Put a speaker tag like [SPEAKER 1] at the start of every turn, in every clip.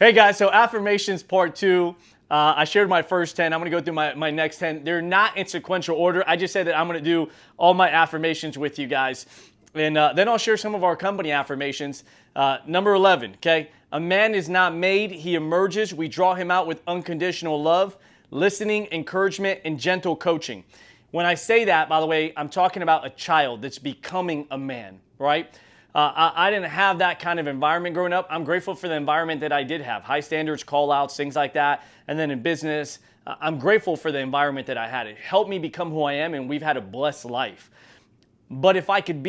[SPEAKER 1] Hey guys, so affirmations part 2. I shared my first 10. I'm going to go through my next 10. They're not in sequential order. I just said that I'm going to do all my affirmations with you guys. And then I'll share some of our company affirmations. Number 11, okay? A man is not made, he emerges. We draw him out with unconditional love, listening, encouragement, and gentle coaching. When I say that, by the way, I'm talking about a child that's becoming a man, right? I didn't have that kind of environment growing up. I'm grateful for the environment that I did have. High standards, call outs, things like that. And then in business, I'm grateful for the environment that I had. It helped me become who I am, and we've had a blessed life. But if I could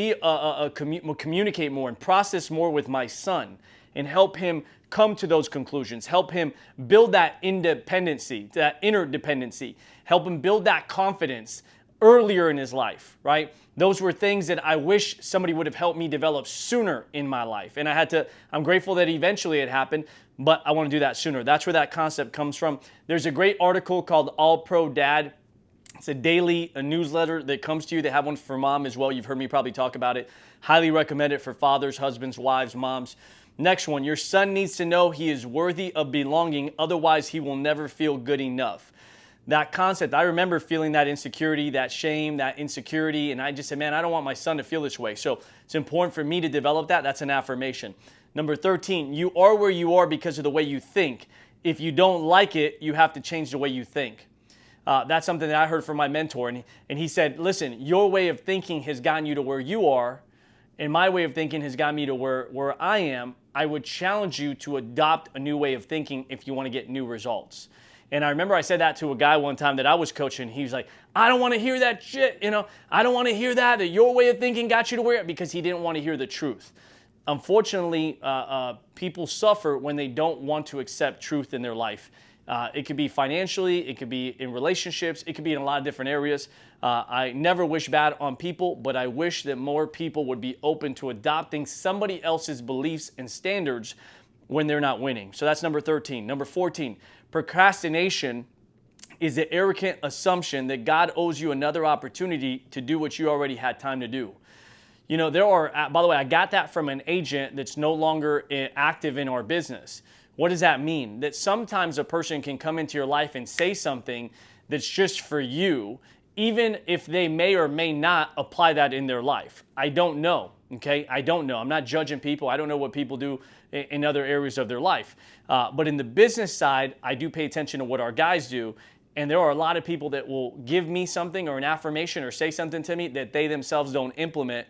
[SPEAKER 1] communicate more and process more with my son and help him come to those conclusions, help him build that independency, that interdependency, help him build that confidence earlier in his life, right? Those were things that I wish somebody would have helped me develop sooner in my life. And I'm grateful that eventually it happened, but I want to do that sooner. That's where that concept comes from. There's a great article called All Pro Dad. It's a newsletter that comes to you. They have one for mom as well. You've heard me probably talk about it. Highly recommend it for fathers, husbands, wives, moms. Next one, your son needs to know he is worthy of belonging. Otherwise, he will never feel good enough. That concept, I remember feeling that insecurity, that shame, that insecurity, and I just said, man, I don't want my son to feel this way. So it's important for me to develop that. That's an affirmation. Number 13, you are where you are because of the way you think. If you don't like it, you have to change the way you think. That's something that I heard from my mentor, and he said, listen, your way of thinking has gotten you to where you are, and my way of thinking has gotten me to where I am. I would challenge you to adopt a new way of thinking if you want to get new results. And I remember I said that to a guy one time that I was coaching. He was like, I don't want to hear that shit. I don't want to hear that your way of thinking got you to where, because he didn't want to hear the truth. Unfortunately, people suffer when they don't want to accept truth in their life. It could be financially, it could be in relationships, it could be in a lot of different areas. I never wish bad on people, but I wish that more people would be open to adopting somebody else's beliefs and standards when they're not winning. So that's number 13. Number 14, procrastination is the arrogant assumption that God owes you another opportunity to do what you already had time to do. By the way, I got that from an agent that's no longer active in our business. What does that mean? That sometimes a person can come into your life and say something that's just for you, even if they may or may not apply that in their life. I don't know, okay? I don't know. I'm not judging people. I don't know what people do in other areas of their life. But in the business side, I do pay attention to what our guys do. And there are a lot of people that will give me something or an affirmation or say something to me that they themselves don't implement.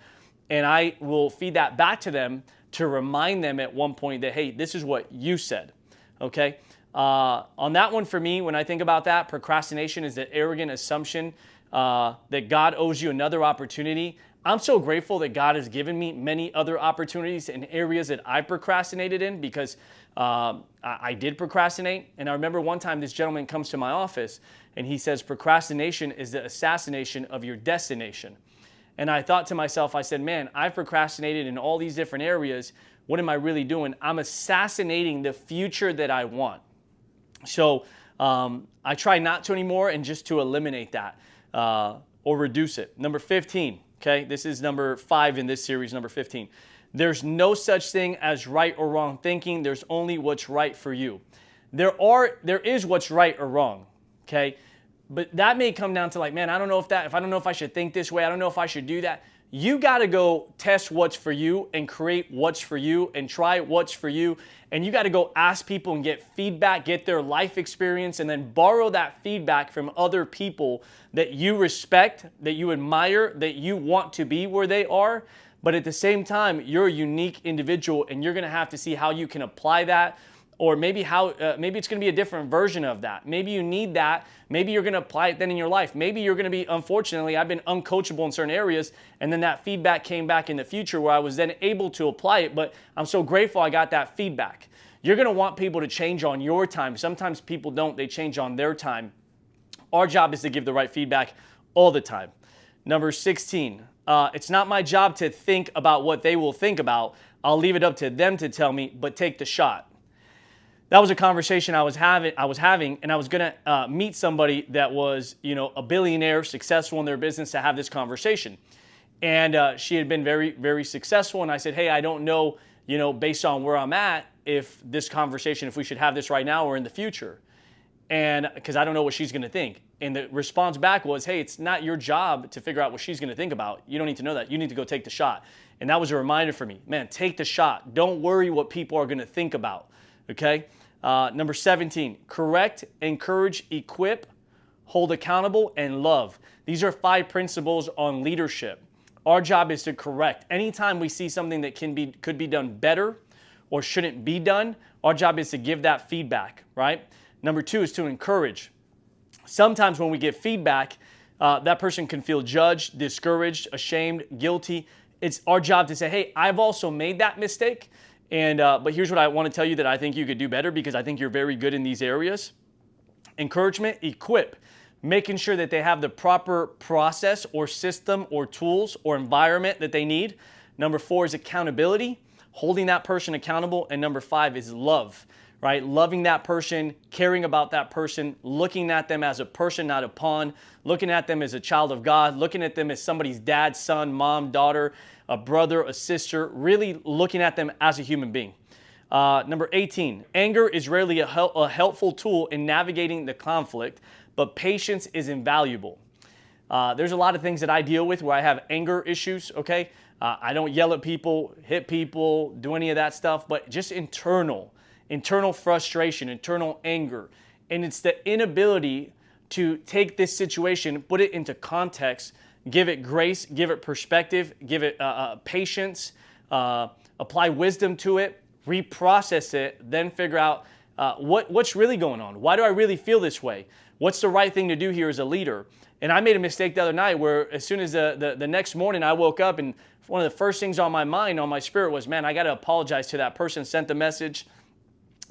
[SPEAKER 1] And I will feed that back to them to remind them at one point that, hey, this is what you said, okay? On that one for me, when I think about that, procrastination is the arrogant assumption that God owes you another opportunity. I'm so grateful that God has given me many other opportunities in areas that I procrastinated in, because I did procrastinate. And I remember one time this gentleman comes to my office and he says, procrastination is the assassination of your destination. And I thought to myself, I said, man, I've procrastinated in all these different areas. What am I really doing? I'm assassinating the future that I want. So I try not to anymore, and just to eliminate that or reduce it. Number 15, okay? This is number 5 in this series, number 15. There's no such thing as right or wrong thinking. There's only what's right for you. There is what's right or wrong, okay? But that may come down to like, man, I don't know if I don't know if I should think this way. I don't know if I should do that. You got to go test what's for you and create what's for you and try what's for you. And you got to go ask people and get feedback, get their life experience, and then borrow that feedback from other people that you respect, that you admire, that you want to be where they are. But at the same time, you're a unique individual, and you're going to have to see how you can apply that. Or maybe it's going to be a different version of that. Maybe you need that. Maybe you're going to apply it then in your life. Maybe you're going to be, unfortunately, I've been uncoachable in certain areas, and then that feedback came back in the future where I was then able to apply it, but I'm so grateful I got that feedback. You're going to want people to change on your time. Sometimes people don't. They change on their time. Our job is to give the right feedback all the time. Number 16, it's not my job to think about what they will think about. I'll leave it up to them to tell me, but take the shot. That was a conversation I was having, and I was going to meet somebody that was, a billionaire, successful in their business, to have this conversation. And she had been very, very successful. And I said, hey, I don't know, based on where I'm at, if this conversation, if we should have this right now or in the future. And because I don't know what she's going to think. And the response back was, hey, it's not your job to figure out what she's going to think about. You don't need to know that. You need to go take the shot. And that was a reminder for me. Man, take the shot. Don't worry what people are going to think about. Okay? Number 17, correct, encourage, equip, hold accountable, and love. These are 5 principles on leadership. Our job is to correct. Anytime we see something that could be done better or shouldn't be done, our job is to give that feedback, right? Number 2 is to encourage. Sometimes when we get feedback, that person can feel judged, discouraged, ashamed, guilty. It's our job to say, hey, I've also made that mistake. And but here's what I want to tell you that I think you could do better, because I think you're very good in these areas. Encouragement, equip, making sure that they have the proper process or system or tools or environment that they need. Number 4 is accountability, holding that person accountable. And number 5 is love, right? Loving that person, caring about that person, looking at them as a person, not a pawn, looking at them as a child of God, looking at them as somebody's dad, son, mom, daughter, a brother, a sister, really looking at them as a human being. Number 18, anger is rarely a helpful tool in navigating the conflict, but patience is invaluable. There's a lot of things that I deal with where I have anger issues, okay? I don't yell at people, hit people, do any of that stuff, but just internal frustration, internal anger. And it's the inability to take this situation, put it into context, give it grace, give it perspective, give it patience, apply wisdom to it, reprocess it, then figure out what's really going on. Why do I really feel this way? What's the right thing to do here as a leader? And I made a mistake the other night where as soon as the next morning I woke up, and one of the first things on my mind, on my spirit was, man, I got to apologize to that person, sent the message,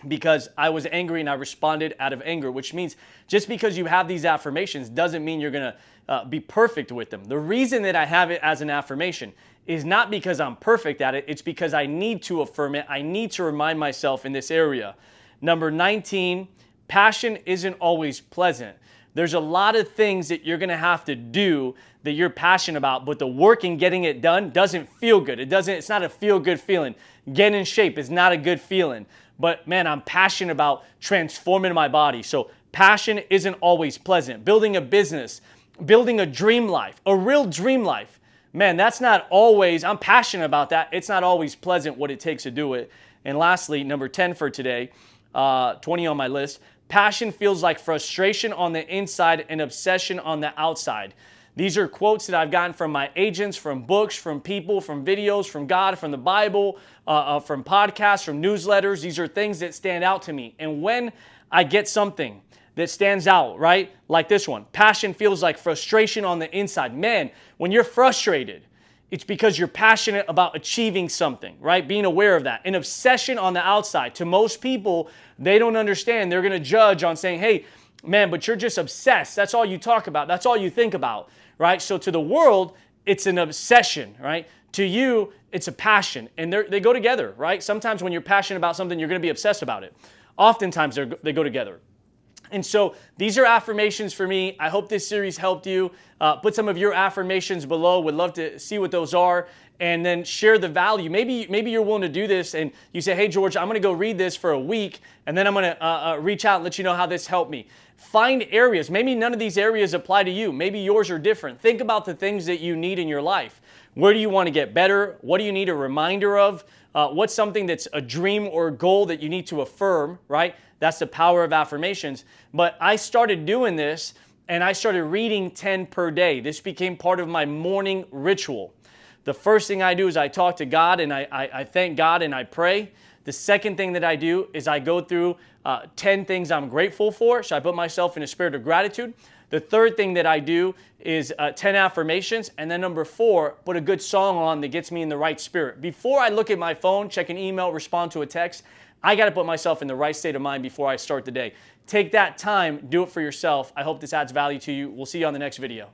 [SPEAKER 1] because I was angry and I responded out of anger, which means just because you have these affirmations doesn't mean you're going to be perfect with them. The reason that I have it as an affirmation is not because I'm perfect at it. It's because I need to affirm it. I need to remind myself in this area. Number 19, passion isn't always pleasant. There's a lot of things that you're going to have to do that you're passionate about, but the work in getting it done doesn't feel good. It's not a feel-good feeling. Getting in shape is not a good feeling. But man, I'm passionate about transforming my body. So passion isn't always pleasant. Building a business, building a dream life, a real dream life. Man, that's not always, I'm passionate about that. It's not always pleasant what it takes to do it. And lastly, number 10 for today, 20 on my list, passion feels like frustration on the inside and obsession on the outside. These are quotes that I've gotten from my agents, from books, from people, from videos, from God, from the Bible, from podcasts, from newsletters. These are things that stand out to me. And when I get something that stands out, right, like this one, passion feels like frustration on the inside. Man, when you're frustrated, it's because you're passionate about achieving something, right? Being aware of that. An obsession on the outside. To most people, they don't understand. They're going to judge on saying, hey, man, but you're just obsessed. That's all you talk about. That's all you think about, right? So to the world, it's an obsession, right? To you, it's a passion. And they go together, right? Sometimes when you're passionate about something, you're going to be obsessed about it. Oftentimes, they go together. And so these are affirmations for me. I hope this series helped you. Put some of your affirmations below. Would love to see what those are. And then share the value. Maybe you're willing to do this and you say, hey, George, I'm going to go read this for a week, and then I'm going to reach out and let you know how this helped me. Find areas. Maybe none of these areas apply to you. Maybe yours are different. Think about the things that you need in your life. Where do you want to get better? What do you need a reminder of? What's something that's a dream or a goal that you need to affirm, right? That's the power of affirmations. But I started doing this, and I started reading 10 per day. This became part of my morning ritual. The first thing I do is I talk to God, and I thank God, and I pray. The second thing that I do is I go through 10 things I'm grateful for. So I put myself in a spirit of gratitude. The third thing that I do is 10 affirmations. And then number 4, put a good song on that gets me in the right spirit. Before I look at my phone, check an email, respond to a text, I got to put myself in the right state of mind before I start the day. Take that time, do it for yourself. I hope this adds value to you. We'll see you on the next video.